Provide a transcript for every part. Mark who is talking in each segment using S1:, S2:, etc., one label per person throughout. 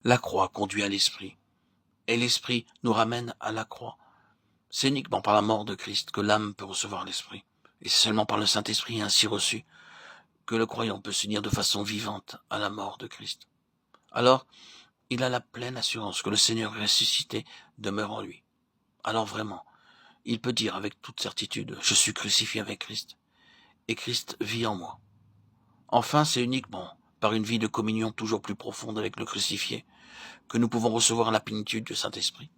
S1: La croix conduit à l'esprit, et l'esprit nous ramène à la croix. C'est uniquement par la mort de Christ que l'âme peut recevoir l'esprit, et c'est seulement par le Saint-Esprit ainsi reçu que le croyant peut s'unir de façon vivante à la mort de Christ. Alors, il a la pleine assurance que le Seigneur ressuscité demeure en lui. Alors vraiment, il peut dire avec toute certitude, je suis crucifié avec Christ, et Christ vit en moi. Enfin, c'est uniquement par une vie de communion toujours plus profonde avec le crucifié que nous pouvons recevoir la plénitude du Saint-Esprit.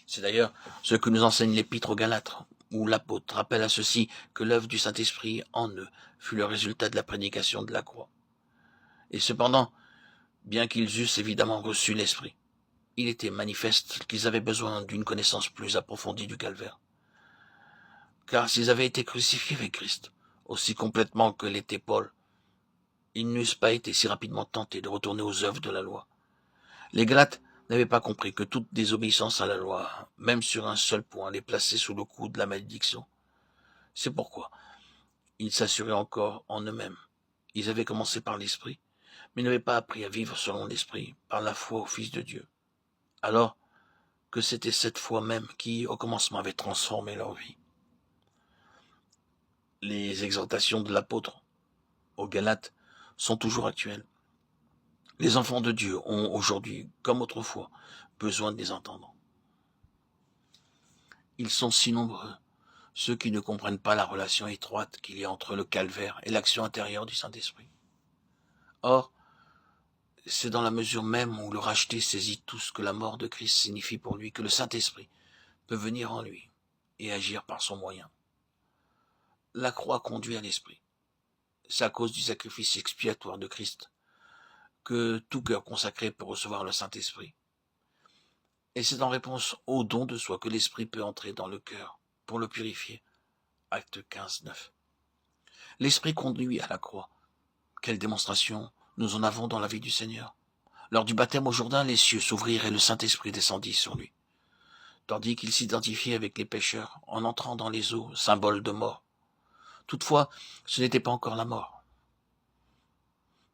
S1: C'est d'ailleurs ce que nous enseigne l'Épître aux Galates, où l'apôtre rappelle à ceux-ci que l'œuvre du Saint-Esprit en eux fut le résultat de la prédication de la croix. Et cependant, bien qu'ils eussent évidemment reçu l'Esprit, il était manifeste qu'ils avaient besoin d'une connaissance plus approfondie du calvaire. Car s'ils avaient été crucifiés avec Christ, aussi complètement que l'était Paul, ils n'eussent pas été si rapidement tentés de retourner aux œuvres de la loi. Les Galates n'avaient pas compris que toute désobéissance à la loi, même sur un seul point, les plaçait sous le coup de la malédiction. C'est pourquoi ils s'assuraient encore en eux-mêmes. Ils avaient commencé par l'Esprit, mais n'avaient pas appris à vivre selon l'Esprit, par la foi au Fils de Dieu. Alors que c'était cette foi même qui, au commencement, avait transformé leur vie. Les exhortations de l'apôtre aux Galates sont toujours actuelles. Les enfants de Dieu ont aujourd'hui, comme autrefois, besoin de les entendre. Ils sont si nombreux, ceux qui ne comprennent pas la relation étroite qu'il y a entre le calvaire et l'action intérieure du Saint-Esprit. Or, c'est dans la mesure même où le racheté saisit tout ce que la mort de Christ signifie pour lui que le Saint-Esprit peut venir en lui et agir par son moyen. La croix conduit à l'Esprit. C'est à cause du sacrifice expiatoire de Christ que tout cœur consacré peut recevoir le Saint-Esprit. Et c'est en réponse au don de soi que l'Esprit peut entrer dans le cœur pour le purifier. Acte 15, 9. L'Esprit conduit à la croix. Quelle démonstration nous en avons dans la vie du Seigneur. Lors du baptême au Jourdain, les cieux s'ouvrirent et le Saint-Esprit descendit sur lui. Tandis qu'il s'identifiait avec les pécheurs en entrant dans les eaux, symbole de mort. Toutefois, ce n'était pas encore la mort.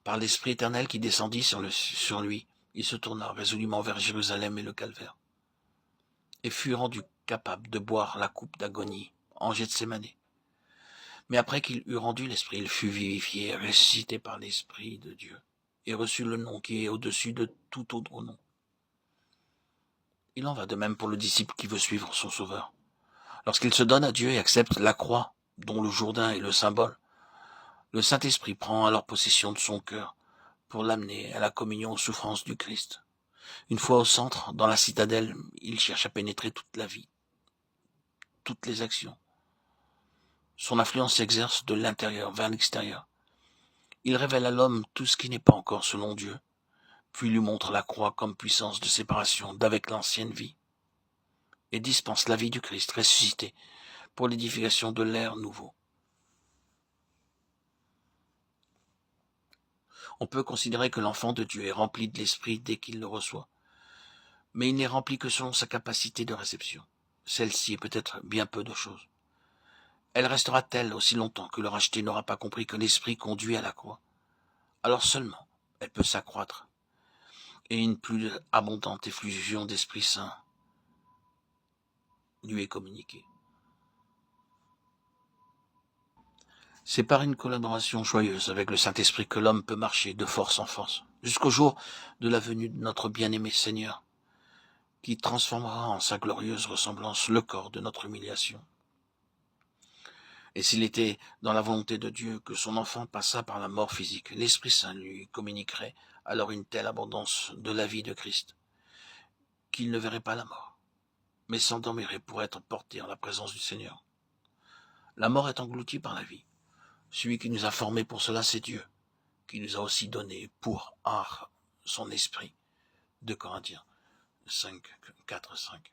S1: Par l'Esprit éternel qui descendit sur lui, il se tourna résolument vers Jérusalem et le calvaire, et fut rendu capable de boire la coupe d'agonie en Gethsémane. Mais après qu'il eut rendu l'Esprit, il fut vivifié et ressuscité par l'Esprit de Dieu, et reçut le nom qui est au-dessus de tout autre nom. Il en va de même pour le disciple qui veut suivre son Sauveur. Lorsqu'il se donne à Dieu et accepte la croix, dont le Jourdain est le symbole, le Saint-Esprit prend alors possession de son cœur pour l'amener à la communion aux souffrances du Christ. Une fois au centre, dans la citadelle, il cherche à pénétrer toute la vie, toutes les actions. Son influence s'exerce de l'intérieur vers l'extérieur. Il révèle à l'homme tout ce qui n'est pas encore selon Dieu, puis lui montre la croix comme puissance de séparation d'avec l'ancienne vie, et dispense la vie du Christ ressuscité pour l'édification de l'ère nouveau. On peut considérer que l'enfant de Dieu est rempli de l'Esprit dès qu'il le reçoit, mais il n'est rempli que selon sa capacité de réception. Celle-ci est peut-être bien peu de choses. Elle restera telle aussi longtemps que le racheté n'aura pas compris que l'Esprit conduit à la croix. Alors seulement, elle peut s'accroître, et une plus abondante effusion d'Esprit Saint lui est communiquée. C'est par une collaboration joyeuse avec le Saint-Esprit que l'homme peut marcher de force en force, jusqu'au jour de la venue de notre bien-aimé Seigneur, qui transformera en sa glorieuse ressemblance le corps de notre humiliation. Et s'il était dans la volonté de Dieu que son enfant passât par la mort physique, l'Esprit Saint lui communiquerait alors une telle abondance de la vie de Christ, qu'il ne verrait pas la mort, mais s'endormirait pour être porté en la présence du Seigneur. La mort est engloutie par la vie. Celui qui nous a formés pour cela, c'est Dieu, qui nous a aussi donné pour art son esprit. 2 Corinthiens 5, 4, 5.